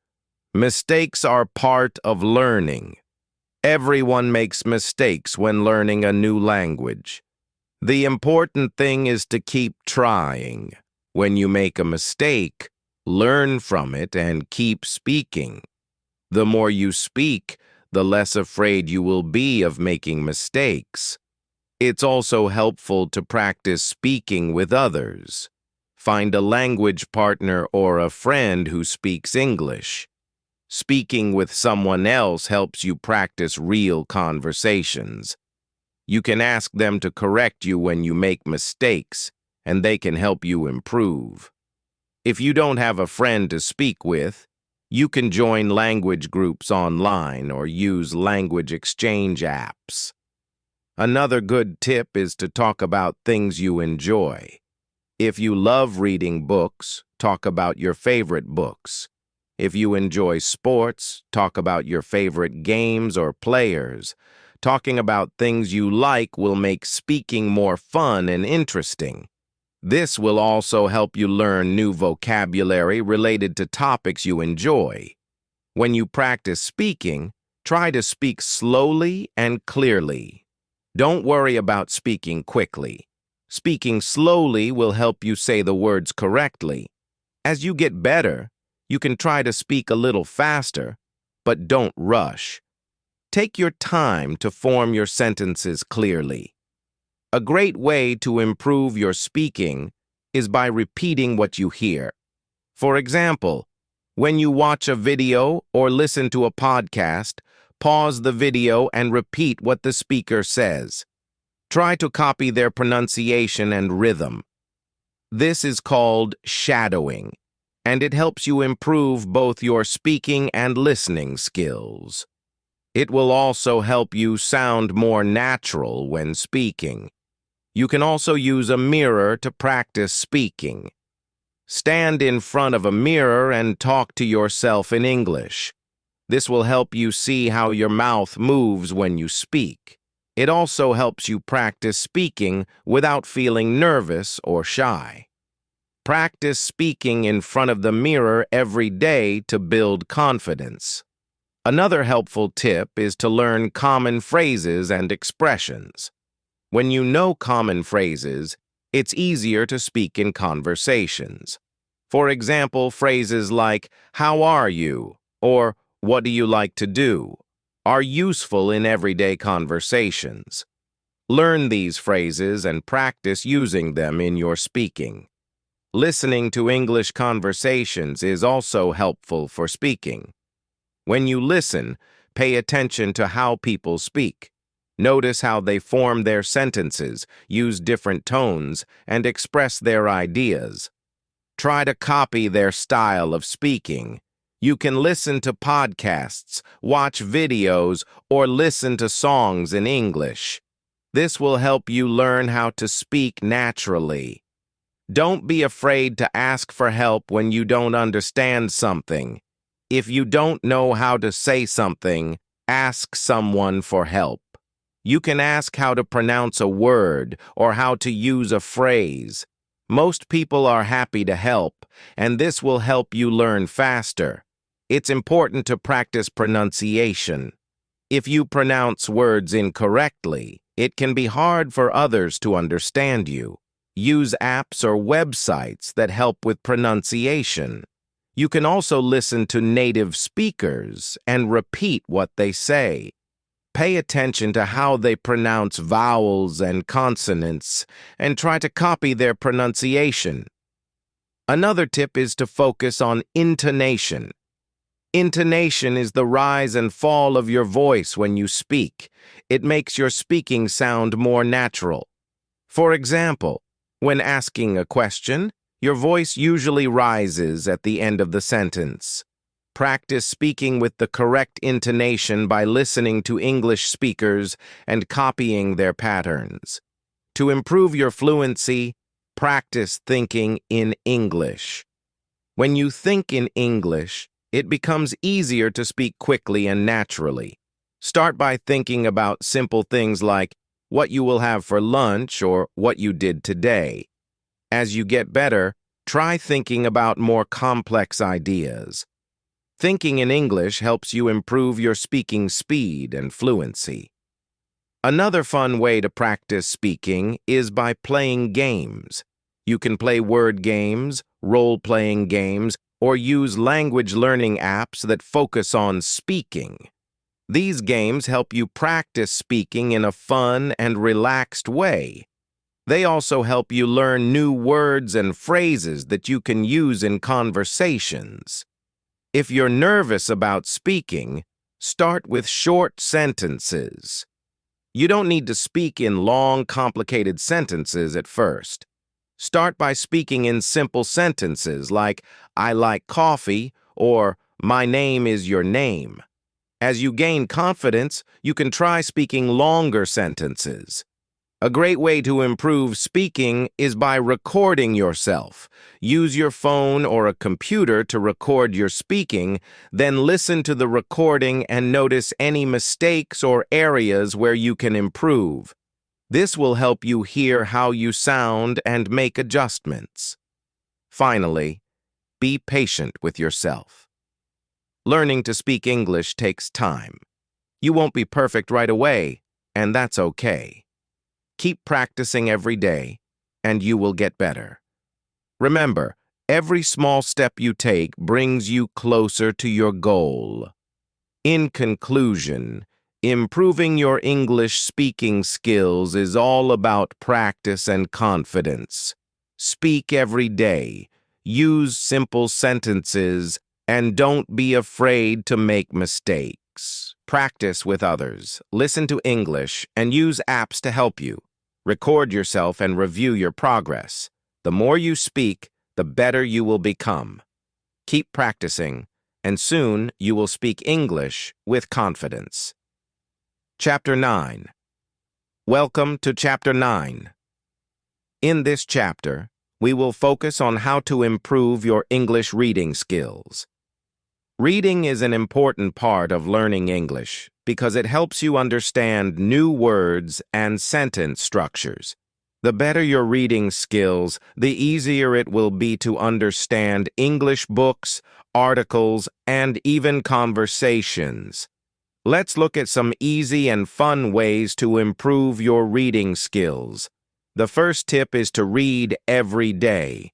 Mistakes are part of learning. Everyone makes mistakes when learning a new language. The important thing is to keep trying. When you make a mistake, learn from it and keep speaking. The more you speak, the less afraid you will be of making mistakes. It's also helpful to practice speaking with others. Find a language partner or a friend who speaks English. Speaking with someone else helps you practice real conversations. You can ask them to correct you when you make mistakes, and they can help you improve. If you don't have a friend to speak with, you can join language groups online or use language exchange apps. Another good tip is to talk about things you enjoy. If you love reading books, talk about your favorite books. If you enjoy sports, talk about your favorite games or players. Talking about things you like will make speaking more fun and interesting. This will also help you learn new vocabulary related to topics you enjoy. When you practice speaking, try to speak slowly and clearly. Don't worry about speaking quickly. Speaking slowly will help you say the words correctly. As you get better, you can try to speak a little faster, but don't rush. Take your time to form your sentences clearly. A great way to improve your speaking is by repeating what you hear. For example, when you watch a video or listen to a podcast, pause the video and repeat what the speaker says. Try to copy their pronunciation and rhythm. This is called shadowing, and it helps you improve both your speaking and listening skills. It will also help you sound more natural when speaking. You can also use a mirror to practice speaking. Stand in front of a mirror and talk to yourself in English. This will help you see how your mouth moves when you speak. It also helps you practice speaking without feeling nervous or shy. Practice speaking in front of the mirror every day to build confidence. Another helpful tip is to learn common phrases and expressions. When you know common phrases, it's easier to speak in conversations. For example, phrases like, "How are you?" or "What do you like to do?" are useful in everyday conversations. Learn these phrases and practice using them in your speaking. Listening to English conversations is also helpful for speaking. When you listen, pay attention to how people speak. Notice how they form their sentences, use different tones, and express their ideas. Try to copy their style of speaking. You can listen to podcasts, watch videos, or listen to songs in English. This will help you learn how to speak naturally. Don't be afraid to ask for help when you don't understand something. If you don't know how to say something, ask someone for help. You can ask how to pronounce a word or how to use a phrase. Most people are happy to help, and this will help you learn faster. It's important to practice pronunciation. If you pronounce words incorrectly, it can be hard for others to understand you. Use apps or websites that help with pronunciation. You can also listen to native speakers and repeat what they say. Pay attention to how they pronounce vowels and consonants and try to copy their pronunciation. Another tip is to focus on intonation. Intonation is the rise and fall of your voice when you speak. It makes your speaking sound more natural. For example, when asking a question, your voice usually rises at the end of the sentence. Practice speaking with the correct intonation by listening to English speakers and copying their patterns. To improve your fluency, practice thinking in English. When you think in English, it becomes easier to speak quickly and naturally. Start by thinking about simple things like what you will have for lunch or what you did today. As you get better, try thinking about more complex ideas. Thinking in English helps you improve your speaking speed and fluency. Another fun way to practice speaking is by playing games. You can play word games, role-playing games, or use language learning apps that focus on speaking. These games help you practice speaking in a fun and relaxed way. They also help you learn new words and phrases that you can use in conversations. If you're nervous about speaking, start with short sentences. You don't need to speak in long, complicated sentences at first. Start by speaking in simple sentences like, I like coffee, or my name is your name. As you gain confidence, you can try speaking longer sentences. A great way to improve speaking is by recording yourself. Use your phone or a computer to record your speaking, then listen to the recording and notice any mistakes or areas where you can improve. This will help you hear how you sound and make adjustments. Finally, be patient with yourself. Learning to speak English takes time. You won't be perfect right away, and that's okay. Keep practicing every day, and you will get better. Remember, every small step you take brings you closer to your goal. In conclusion, improving your English speaking skills is all about practice and confidence. Speak every day, use simple sentences, and don't be afraid to make mistakes. Practice with others, listen to English, and use apps to help you. Record yourself and review your progress. The more you speak, the better you will become. Keep practicing, and soon you will speak English with confidence. Chapter 9. Welcome to Chapter 9. In this chapter, we will focus on how to improve your English reading skills. Reading is an important part of learning English because it helps you understand new words and sentence structures. The better your reading skills, the easier it will be to understand English books, articles, and even conversations. Let's look at some easy and fun ways to improve your reading skills. The first tip is to read every day.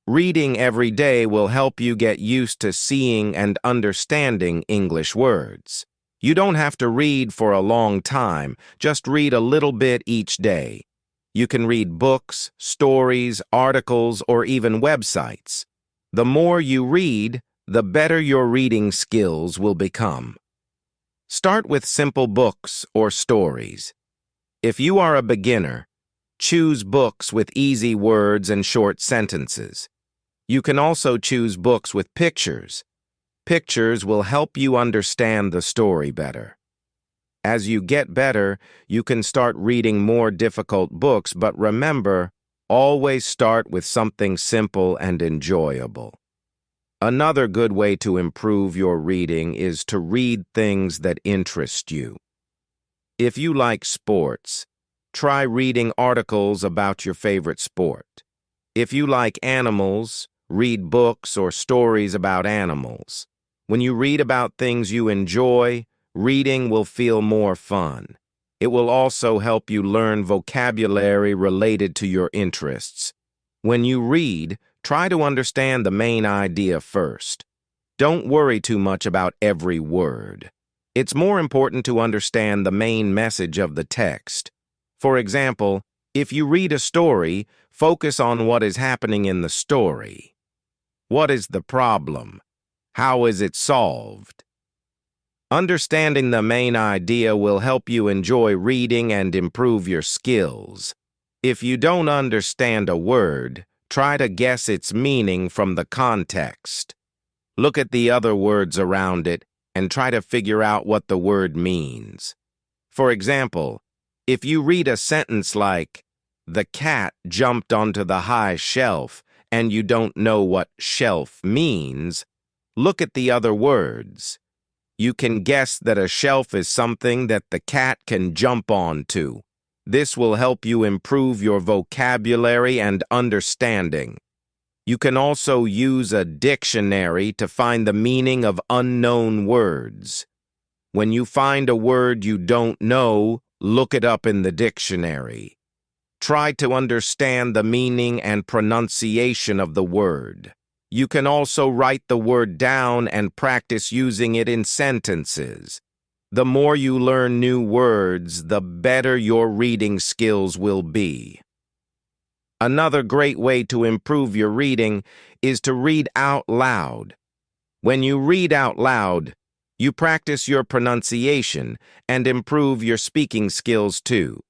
Reading every day will help you get used to seeing and understanding English words. You don't have to read for a long time, just read a little bit each day. You can read books, stories, articles, or even websites. The more you read, the better your reading skills will become. Start with simple books or stories. If you are a beginner, choose books with easy words and short sentences. You can also choose books with pictures. Pictures will help you understand the story better. As you get better, you can start reading more difficult books, but remember, always start with something simple and enjoyable. Another good way to improve your reading is to read things that interest you. If you like sports, try reading articles about your favorite sport. If you like animals, read books or stories about animals. When you read about things you enjoy, reading will feel more fun. It will also help you learn vocabulary related to your interests. When you read, try to understand the main idea first. Don't worry too much about every word. It's more important to understand the main message of the text. For example, if you read a story, focus on what is happening in the story. What is the problem? How is it solved? Understanding the main idea will help you enjoy reading and improve your skills. If you don't understand a word, try to guess its meaning from the context. Look at the other words around it and try to figure out what the word means. For example, if you read a sentence like, "The cat jumped onto the high shelf," and you don't know what shelf means, look at the other words. You can guess that a shelf is something that the cat can jump onto. This will help you improve your vocabulary and understanding. You can also use a dictionary to find the meaning of unknown words. When you find a word you don't know, look it up in the dictionary. Try to understand the meaning and pronunciation of the word. You can also write the word down and practice using it in sentences. The more you learn new words, the better your reading skills will be. Another great way to improve your reading is to read out loud. When you read out loud, you practice your pronunciation and improve your speaking skills too.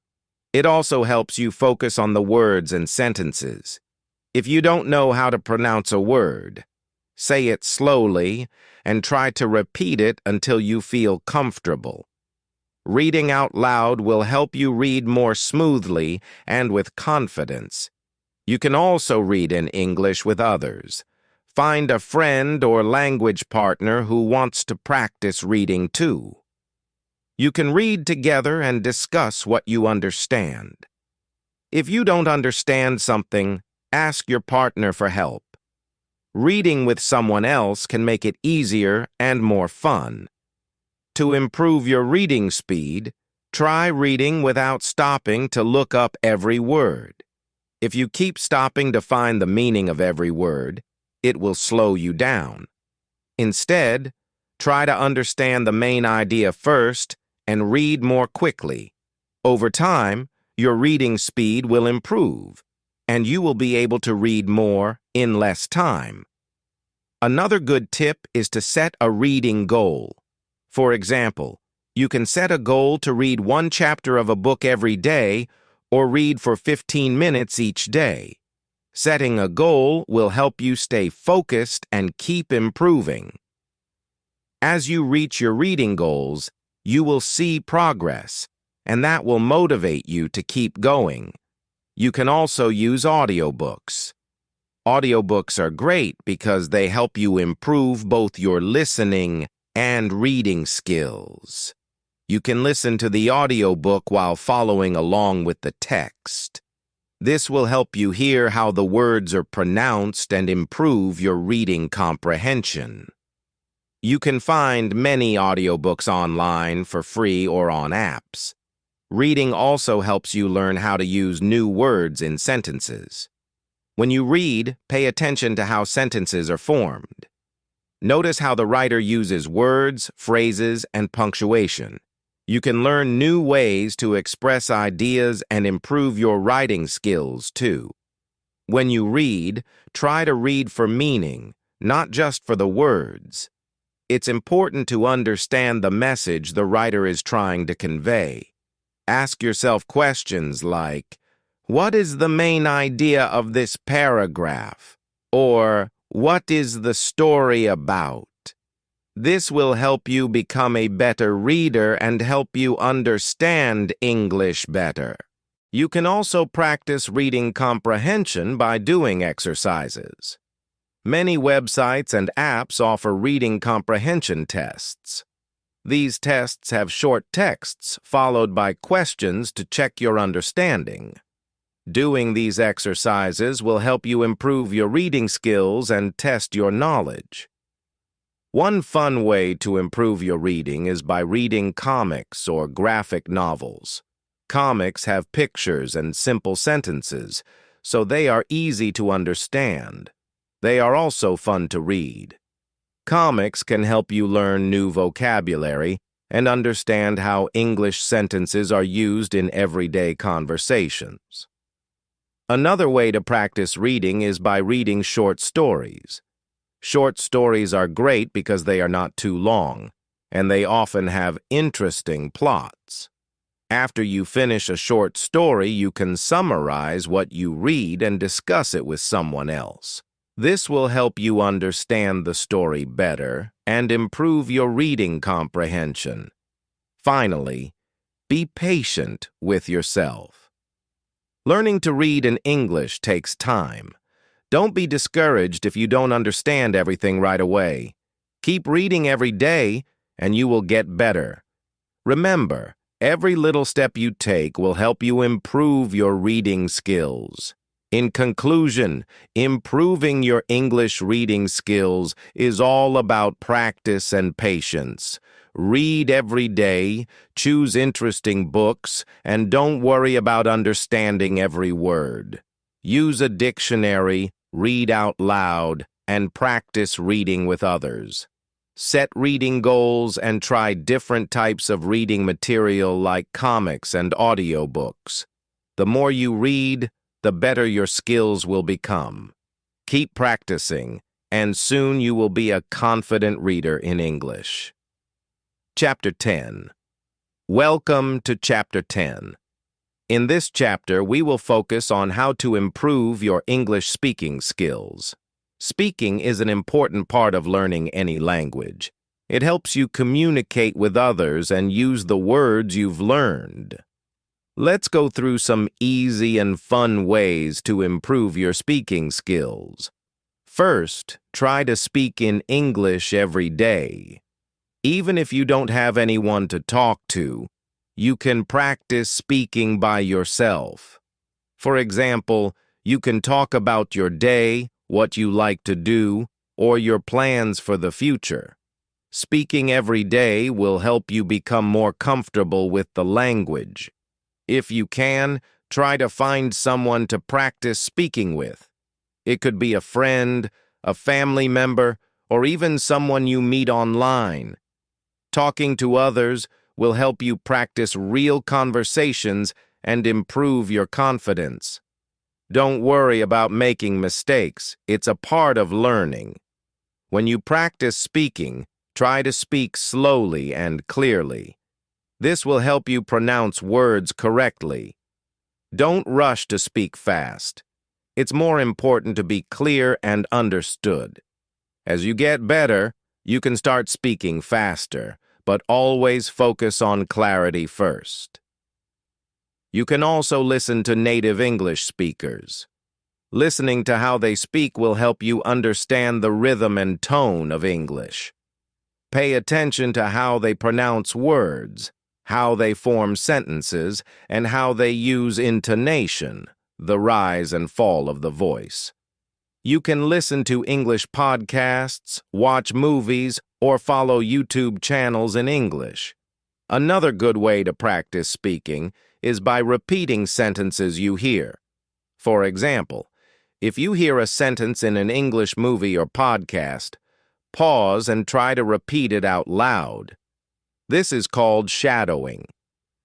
It also helps you focus on the words and sentences. If you don't know how to pronounce a word, say it slowly and try to repeat it until you feel comfortable. Reading out loud will help you read more smoothly and with confidence. You can also read in English with others. Find a friend or language partner who wants to practice reading too. You can read together and discuss what you understand. If you don't understand something, ask your partner for help. Reading with someone else can make it easier and more fun. To improve your reading speed, try reading without stopping to look up every word. If you keep stopping to find the meaning of every word, it will slow you down. Instead, try to understand the main idea first and read more quickly. Over time, your reading speed will improve, and you will be able to read more in less time. Another good tip is to set a reading goal. For example, you can set a goal to read one chapter of a book every day or read for 15 minutes each day. Setting a goal will help you stay focused and keep improving. As you reach your reading goals, you will see progress, and that will motivate you to keep going. You can also use audiobooks. Audiobooks are great because they help you improve both your listening and reading skills. You can listen to the audiobook while following along with the text. This will help you hear how the words are pronounced and improve your reading comprehension. You can find many audiobooks online for free or on apps. Reading also helps you learn how to use new words in sentences. When you read, pay attention to how sentences are formed. Notice how the writer uses words, phrases, and punctuation. You can learn new ways to express ideas and improve your writing skills, too. When you read, try to read for meaning, not just for the words. It's important to understand the message the writer is trying to convey. Ask yourself questions like, "What is the main idea of this paragraph?" Or, "What is the story about?" This will help you become a better reader and help you understand English better. You can also practice reading comprehension by doing exercises. Many websites and apps offer reading comprehension tests. These tests have short texts followed by questions to check your understanding. Doing these exercises will help you improve your reading skills and test your knowledge. One fun way to improve your reading is by reading comics or graphic novels. Comics have pictures and simple sentences, so they are easy to understand. They are also fun to read. Comics can help you learn new vocabulary and understand how English sentences are used in everyday conversations. Another way to practice reading is by reading short stories. Short stories are great because they are not too long, and they often have interesting plots. After you finish a short story, you can summarize what you read and discuss it with someone else. This will help you understand the story better and improve your reading comprehension. Finally, be patient with yourself. Learning to read in English takes time. Don't be discouraged if you don't understand everything right away. Keep reading every day, and you will get better. Remember, every little step you take will help you improve your reading skills. In conclusion, improving your English reading skills is all about practice and patience. Read every day, choose interesting books, and don't worry about understanding every word. Use a dictionary, read out loud, and practice reading with others. Set reading goals and try different types of reading material like comics and audiobooks. The more you read, the better your skills will become. Keep practicing, and soon you will be a confident reader in English. Chapter 10. Welcome to Chapter 10. In this chapter, we will focus on how to improve your English speaking skills. Speaking is an important part of learning any language. It helps you communicate with others and use the words you've learned. Let's go through some easy and fun ways to improve your speaking skills. First, try to speak in English every day. Even if you don't have anyone to talk to, you can practice speaking by yourself. For example, you can talk about your day, what you like to do, or your plans for the future. Speaking every day will help you become more comfortable with the language. If you can, try to find someone to practice speaking with. It could be a friend, a family member, or even someone you meet online. Talking to others will help you practice real conversations and improve your confidence. Don't worry about making mistakes. It's a part of learning. When you practice speaking, try to speak slowly and clearly. This will help you pronounce words correctly. Don't rush to speak fast. It's more important to be clear and understood. As you get better, you can start speaking faster, but always focus on clarity first. You can also listen to native English speakers. Listening to how they speak will help you understand the rhythm and tone of English. Pay attention to how they pronounce words, how they form sentences, and how they use intonation, the rise and fall of the voice. You can listen to English podcasts, watch movies, or follow YouTube channels in English. Another good way to practice speaking is by repeating sentences you hear. For example, if you hear a sentence in an English movie or podcast, pause and try to repeat it out loud. This is called shadowing.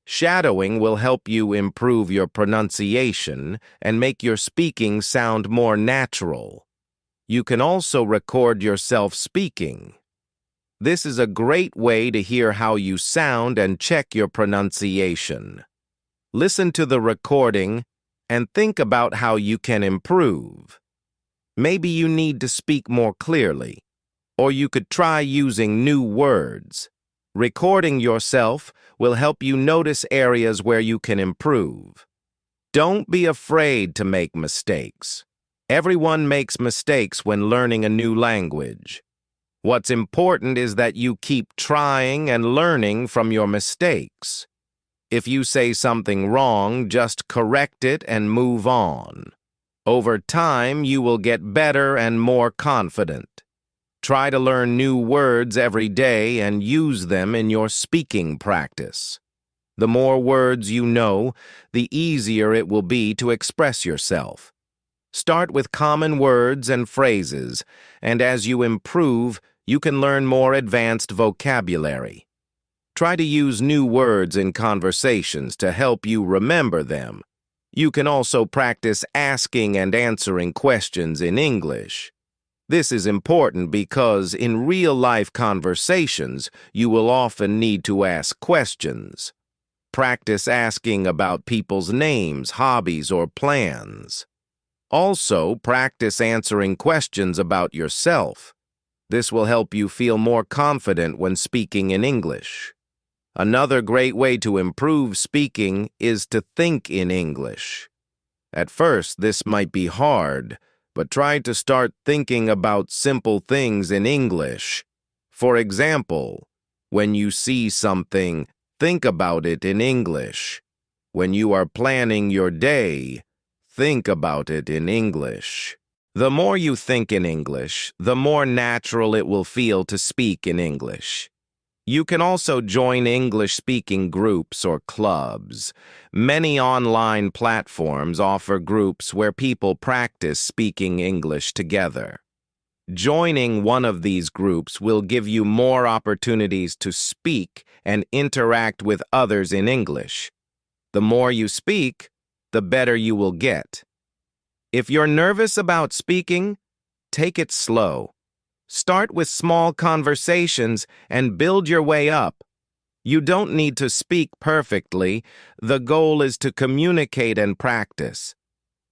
Shadowing will help you improve your pronunciation and make your speaking sound more natural. You can also record yourself speaking. This is a great way to hear how you sound and check your pronunciation. Listen to the recording and think about how you can improve. Maybe you need to speak more clearly, or you could try using new words. Recording yourself will help you notice areas where you can improve. Don't be afraid to make mistakes. Everyone makes mistakes when learning a new language. What's important is that you keep trying and learning from your mistakes. If you say something wrong, just correct it and move on. Over time, you will get better and more confident. Try to learn new words every day and use them in your speaking practice. The more words you know, the easier it will be to express yourself. Start with common words and phrases, and as you improve, you can learn more advanced vocabulary. Try to use new words in conversations to help you remember them. You can also practice asking and answering questions in English. This is important because in real-life conversations, you will often need to ask questions. Practice asking about people's names, hobbies, or plans. Also, practice answering questions about yourself. This will help you feel more confident when speaking in English. Another great way to improve speaking is to think in English. At first, this might be hard, but try to start thinking about simple things in English. For example, when you see something, think about it in English. When you are planning your day, think about it in English. The more you think in English, the more natural it will feel to speak in English. You can also join English-speaking groups or clubs. Many online platforms offer groups where people practice speaking English together. Joining one of these groups will give you more opportunities to speak and interact with others in English. The more you speak, the better you will get. If you're nervous about speaking, take it slow. Start with small conversations and build your way up. You don't need to speak perfectly. The goal is to communicate and practice.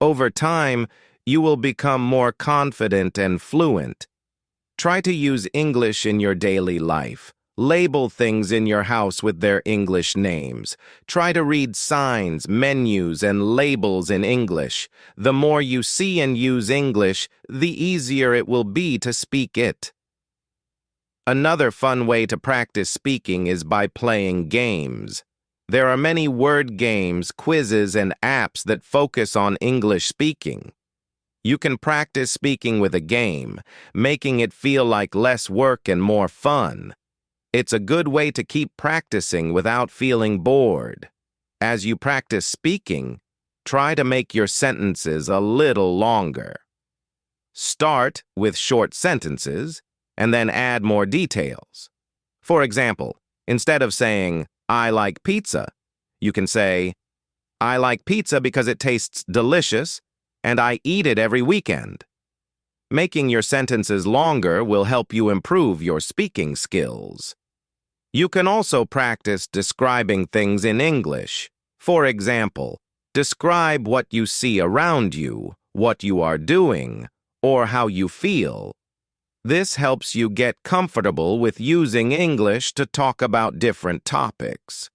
Over time, you will become more confident and fluent. Try to use English in your daily life. Label things in your house with their English names. Try to read signs, menus, and labels in English. The more you see and use English, the easier it will be to speak it. Another fun way to practice speaking is by playing games. There are many word games, quizzes, and apps that focus on English speaking. You can practice speaking with a game, making it feel like less work and more fun. It's a good way to keep practicing without feeling bored. As you practice speaking, try to make your sentences a little longer. Start with short sentences and then add more details. For example, instead of saying, "I like pizza," you can say, "I like pizza because it tastes delicious and I eat it every weekend." Making your sentences longer will help you improve your speaking skills. You can also practice describing things in English. For example, describe what you see around you, what you are doing, or how you feel. This helps you get comfortable with using English to talk about different topics.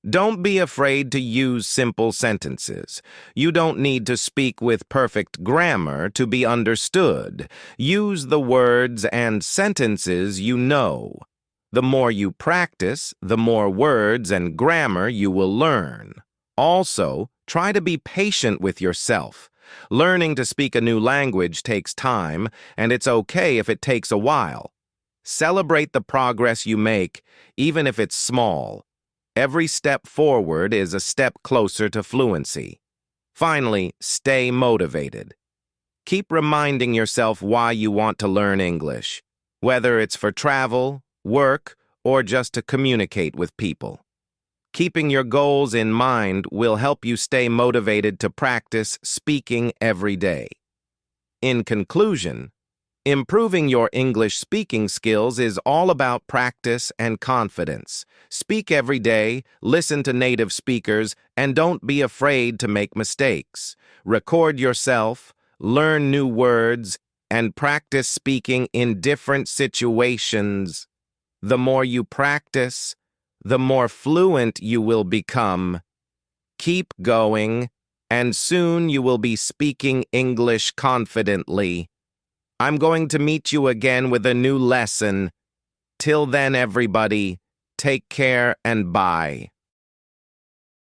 Don't be afraid to use simple sentences. You don't need to speak with perfect grammar to be understood. Use the words and sentences you know. The more you practice, the more words and grammar you will learn. Also, try to be patient with yourself. Learning to speak a new language takes time, and it's okay if it takes a while. Celebrate the progress you make, even if it's small. Every step forward is a step closer to fluency. Finally, stay motivated. Keep reminding yourself why you want to learn English, whether it's for travel, work, or just to communicate with people. Keeping your goals in mind will help you stay motivated to practice speaking every day. In conclusion, improving your English speaking skills is all about practice and confidence. Speak every day, listen to native speakers, and don't be afraid to make mistakes. Record yourself, learn new words, and practice speaking in different situations. The more you practice, the more fluent you will become. Keep going, and soon you will be speaking English confidently. I'm going to meet you again with a new lesson. Till then, everybody, take care and bye.